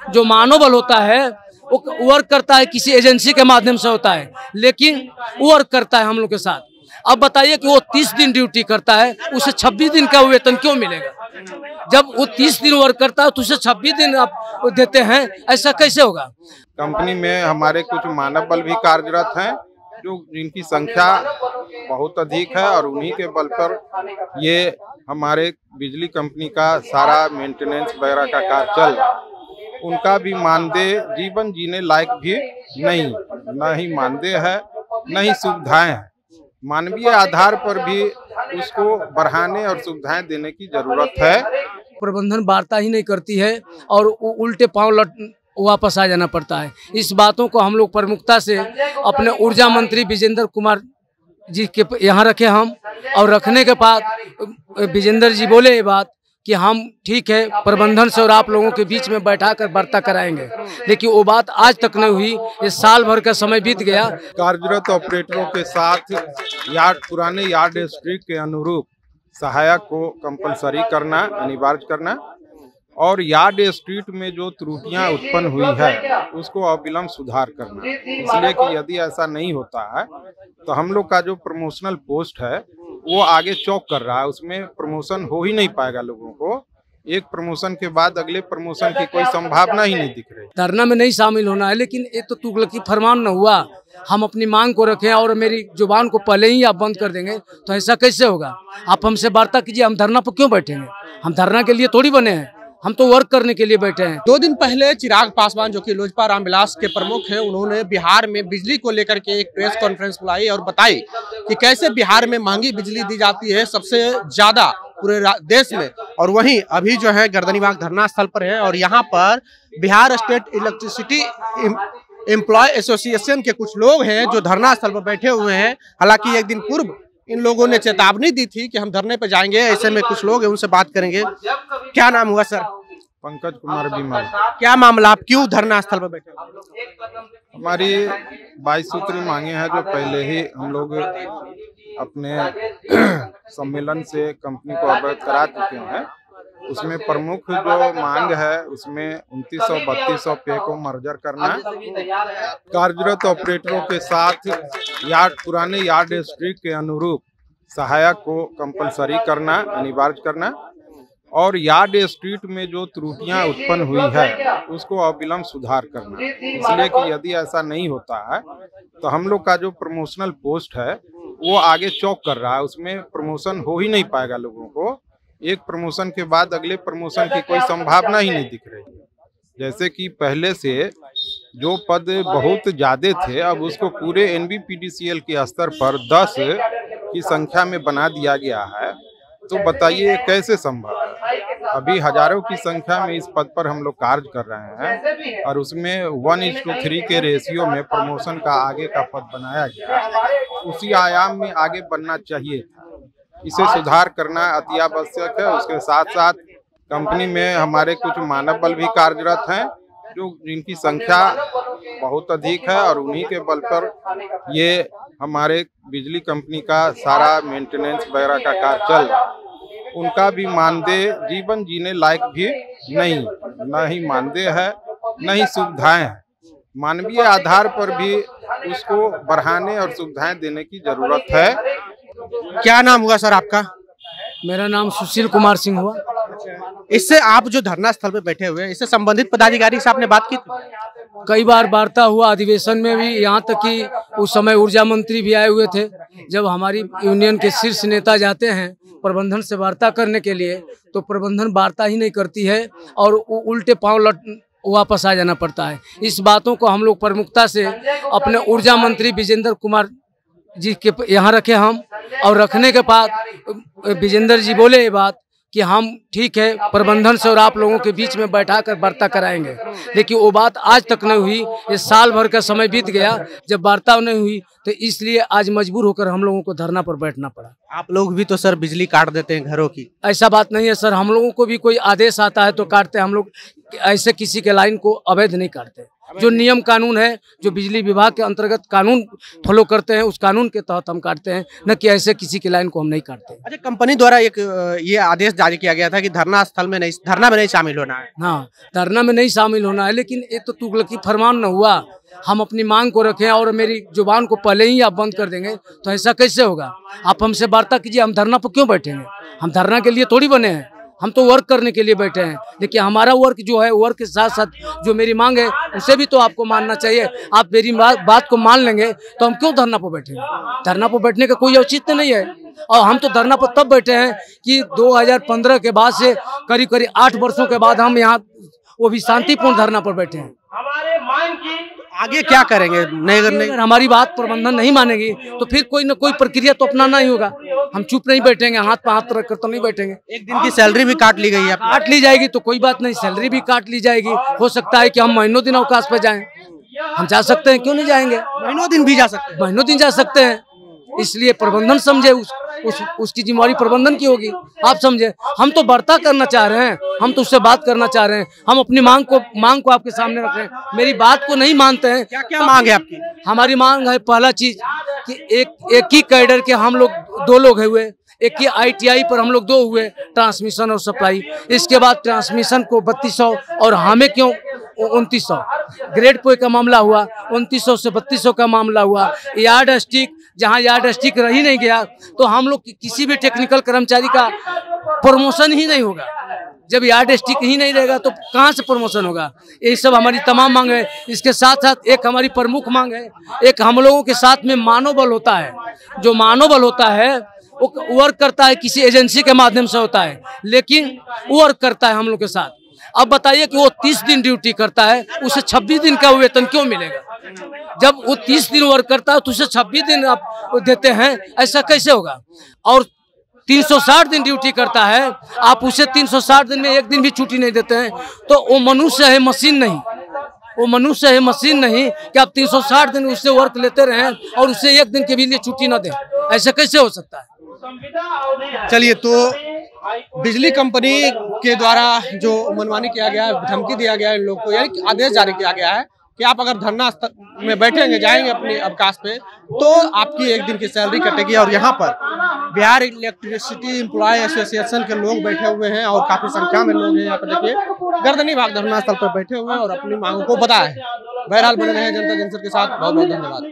जो मानवबल होता है वो वर्क करता है किसी एजेंसी के माध्यम से होता है, लेकिन वो वर्क करता है हम लोग के साथ। अब बताइए कि वो 30 दिन ड्यूटी करता है, उसे 26 दिन का वेतन क्यों मिलेगा? जब वो 30 दिन वर्क करता है तो उसे 26 दिन आप देते हैं, ऐसा कैसे होगा? कंपनी में हमारे कुछ मानव बल भी कार्यरत हैं, जो जिनकी संख्या बहुत अधिक है और उन्हीं के बल पर ये हमारे बिजली कंपनी का सारा मेंटेनेंस वगैरह का कार्य चल रहा है। उनका भी मानदेय जीवन जीने लायक भी नहीं, न ही मानदेय है न ही सुविधाएं हैं। मानवीय आधार पर भी उसको बढ़ाने और सुविधाएं देने की जरूरत है। प्रबंधन वार्ता ही नहीं करती है और उल्टे पांव वापस आ जाना पड़ता है। इस बातों को हम लोग प्रमुखता से अपने ऊर्जा मंत्री विजेंद्र कुमार जी के यहाँ रखे हम, और रखने के बाद विजेंद्र जी बोले ये बात कि हम ठीक है प्रबंधन से और आप लोगों के बीच में बैठाकर वार्ता कराएंगे, लेकिन वो बात आज तक नहीं हुई। ये साल भर का समय बीत गया। कार्यरत ऑपरेटरों के साथ पुराने यार्ड स्ट्रिक्ट के अनुरूप सहायक को कंपलसरी करना, अनिवार्य करना, और यार्ड स्ट्रीट में जो त्रुटियां उत्पन्न हुई है उसको अविलंब सुधार करना। इसलिए कि यदि ऐसा नहीं होता है तो हम लोग का जो प्रमोशनल पोस्ट है वो आगे चौक कर रहा है, उसमें प्रमोशन हो ही नहीं पाएगा। लोगों को एक प्रमोशन के बाद अगले प्रमोशन की कोई संभावना ही नहीं दिख रही। धरना में नहीं शामिल होना है, लेकिन ये तो तुगलकी फरमान न हुआ। हम अपनी मांग को रखें और मेरी जुबान को पहले ही आप बंद कर देंगे तो ऐसा कैसे होगा? आप हमसे वार्ता कीजिए, हम धरना पर क्यों बैठेंगे? हम धरना के लिए थोड़ी बने हैं, हम तो वर्क करने के लिए बैठे हैं। 2 दिन पहले चिराग पासवान जो कि लोजपा रामविलास के प्रमुख हैं, उन्होंने बिहार में बिजली को लेकर के एक प्रेस कॉन्फ्रेंस बुलाई और बताई कि कैसे बिहार में महंगी बिजली दी जाती है सबसे ज्यादा पूरे देश में। और वहीं अभी जो है गर्दनीबाग धरना स्थल पर है और यहाँ पर Bihar state electricity employ association के कुछ लोग हैं जो धरना स्थल पर बैठे हुए हैं। हालांकि एक दिन पूर्व इन लोगों ने चेतावनी दी थी कि हम धरने पर जाएंगे। ऐसे में कुछ लोग हैं, उनसे बात करेंगे। क्या नाम हुआ सर? पंकज कुमार विमल। क्या मामला, आप क्यों धरना स्थल पर बैठे? हमारी 22 सूत्री मांगे हैं जो पहले ही हम लोग अपने सम्मेलन से कंपनी को अवगत करा चुके हैं। उसमें प्रमुख जो मांग है उसमें 2900-3200 पे को मर्जर करना, कार्यरत ऑपरेटरों के साथ पुराने यार्ड स्ट्रिक्ट के अनुरूप सहायक को कंपलसरी करना, अनिवार्य करना, और यार्ड स्ट्रीट में जो त्रुटियां उत्पन्न हुई है उसको अविलंब सुधार करना। इसलिए कि यदि ऐसा नहीं होता है तो हम लोग का जो प्रमोशनल पोस्ट है वो आगे चौक कर रहा है, उसमें प्रमोशन हो ही नहीं पाएगा। लोगों को एक प्रमोशन के बाद अगले प्रमोशन की कोई संभावना ही नहीं दिख रही। जैसे कि पहले से जो पद बहुत ज्यादा थे, अब उसको पूरे NBPDCL के स्तर पर 10 की संख्या में बना दिया गया है। तो बताइए कैसे संभव है? अभी हजारों की संख्या में इस पद पर हम लोग कार्य कर रहे हैं और उसमें 1:3 के रेशियो में प्रमोशन का आगे का पद बनाया गया। उसी आयाम में आगे बढ़ना चाहिए था। इसे सुधार करना अति आवश्यक है। उसके साथ साथ कंपनी में हमारे कुछ मानव बल भी कार्यरत हैं, जो जिनकी संख्या बहुत अधिक है और उन्हीं के बल पर ये हमारे बिजली कंपनी का सारा मेंटेनेंस वगैरह का कार्य चल रहा है। उनका भी मानदेय जीवन जीने लायक भी नहीं, न ही मानदेय है न ही सुविधाएं हैं। मानवीय आधार पर भी उसको बढ़ाने और सुविधाएं देने की जरूरत है। क्या नाम हुआ सर आपका? मेरा नाम सुशील कुमार सिंह हुआ। इससे आप जो धरना स्थल पे बैठे हुए हैं, इससे संबंधित पदाधिकारी से आपने बात की? कई बार वार्ता हुआ अधिवेशन में भी, यहाँ तक कि उस समय ऊर्जा मंत्री भी आए हुए थे। जब हमारी यूनियन के शीर्ष नेता जाते हैं प्रबंधन से वार्ता करने के लिए तो प्रबंधन वार्ता ही नहीं करती है और उल्टे पांव वापस आ जाना पड़ता है। इस बातों को हम लोग प्रमुखता से अपने ऊर्जा मंत्री विजेंद्र कुमार जी के यहाँ रखे हम, और रखने के बाद विजेंद्र जी बोले ये बात कि हम ठीक है प्रबंधन से और आप लोगों के बीच में बैठाकर वार्ता कराएंगे, लेकिन वो बात आज तक नहीं हुई। ये साल भर का समय बीत गया। जब वार्ता नहीं हुई तो इसलिए आज मजबूर होकर हम लोगों को धरना पर बैठना पड़ा। आप लोग भी तो सर बिजली काट देते हैं घरों की। ऐसा बात नहीं है सर, हम लोगों को भी कोई आदेश आता है तो काटते हैं। हम लोग ऐसे किसी के लाइन को अवैध नहीं काटते। जो नियम कानून है, जो बिजली विभाग के अंतर्गत कानून फॉलो करते हैं, उस कानून के तहत हम काटते हैं, न कि ऐसे किसी की लाइन को हम नहीं काटते। अच्छा, कंपनी द्वारा एक ये आदेश जारी किया गया था कि धरना में नहीं शामिल होना है। हाँ, धरना में नहीं शामिल होना है, लेकिन ये तो तुगलकी फरमान न हुआ। हम अपनी मांग को रखें और मेरी जुबान को पहले ही आप बंद कर देंगे तो ऐसा कैसे होगा? आप हमसे वार्ता कीजिए, हम धरना पर क्यों बैठेंगे? हम धरना के लिए थोड़ी बने हैं, हम तो वर्क करने के लिए बैठे हैं। लेकिन हमारा वर्क जो है, वर्क के साथ साथ जो मेरी मांग है उसे भी तो आपको मानना चाहिए। आप मेरी बात को मान लेंगे तो हम क्यों धरना पर बैठेंगे? धरना पर बैठने का कोई औचित्य नहीं है। और हम तो धरना पर तब बैठे हैं कि 2015 के बाद से करीब 8 वर्षों के बाद हम यहाँ वो भी शांतिपूर्ण धरना पर बैठे हैं। आगे क्या करेंगे? नहीं अगर हमारी बात प्रबंधन नहीं मानेगी तो फिर कोई न कोई प्रक्रिया तो अपनाना ही होगा। हम चुप नहीं बैठेंगे, हाथ पे हाथ रखकर तो नहीं बैठेंगे। एक दिन की सैलरी भी काट ली गई है। काट ली जाएगी तो कोई बात नहीं, सैलरी भी काट ली जाएगी। हो सकता है कि हम महीनों दिन अवकाश पे जाएं। हम जा सकते हैं, क्यों नहीं जाएंगे? महीनों दिन भी जा सकते हैं। महीनों दिन जा सकते हैं। इसलिए प्रबंधन समझे, उसकी जिम्मेवारी प्रबंधन की होगी। आप समझे, हम तो वार्ता करना चाह रहे हैं, हम तो उससे बात करना चाह रहे हैं। हम अपनी मांग को आपके सामने रख रहे हैं। मेरी बात को नहीं मानते हैं। क्या क्या मांग है आपकी? हमारी मांग है, पहला चीज कि एक ही कैडर के हम लोग 2 लोग हुए, एक ही ITI पर हम लोग 2 हुए, ट्रांसमिशन और सप्लाई। इसके बाद ट्रांसमिशन को 3200 और हमें क्यों 2900। ग्रेड पे का मामला हुआ, 2900 से 3200 का मामला हुआ। यार्ड स्टिक, जहाँ यार्ड स्टिक रह ही नहीं गया तो हम लोग किसी भी टेक्निकल कर्मचारी का प्रमोशन ही नहीं होगा। जब यार्ड स्टिक ही नहीं रहेगा तो कहाँ से प्रमोशन होगा? ये सब हमारी तमाम मांग है। इसके साथ साथ एक हमारी प्रमुख मांग है, एक हम लोगों के साथ में मानव बल होता है। जो मानव बल होता है वो वर्क करता है, किसी एजेंसी के माध्यम से होता है, लेकिन वो वर्क करता है हम लोग के साथ। अब बताइए कि वो 30 दिन ड्यूटी करता है, उसे 26 दिन का वेतन क्यों मिलेगा? जब वो 30 दिन वर्क करता है तो उसे 26 दिन आप देते हैं, ऐसा कैसे होगा? और 360 दिन ड्यूटी करता है, आप उसे 360 दिन में एक दिन भी छुट्टी नहीं देते हैं, तो वो मनुष्य है, मशीन नहीं। वो मनुष्य है, मशीन नहीं कि आप 360 दिन उससे वर्क लेते रहें और उसे एक दिन के भी लिए छुट्टी न दें। ऐसा कैसे हो सकता है? चलिए, तो बिजली कंपनी के द्वारा जो मनमानी किया गया है, धमकी दिया गया है इन लोग को, यानी आदेश जारी किया गया है कि आप अगर धरना में बैठेंगे, जाएंगे अपने अवकाश पे, तो आपकी एक दिन की सैलरी कटेगी। और यहाँ पर बिहार इलेक्ट्रिसिटी एम्प्लॉय एसोसिएशन के लोग बैठे हुए हैं और काफी संख्या में लोग हैं यहाँ पर। देखिए, गर्दनी भाग धरना स्थल पर बैठे हुए हैं और अपनी मांगों को बताया है। बहरहाल बने रहे जनता जंक्शन के साथ। बहुत बहुत धन्यवाद।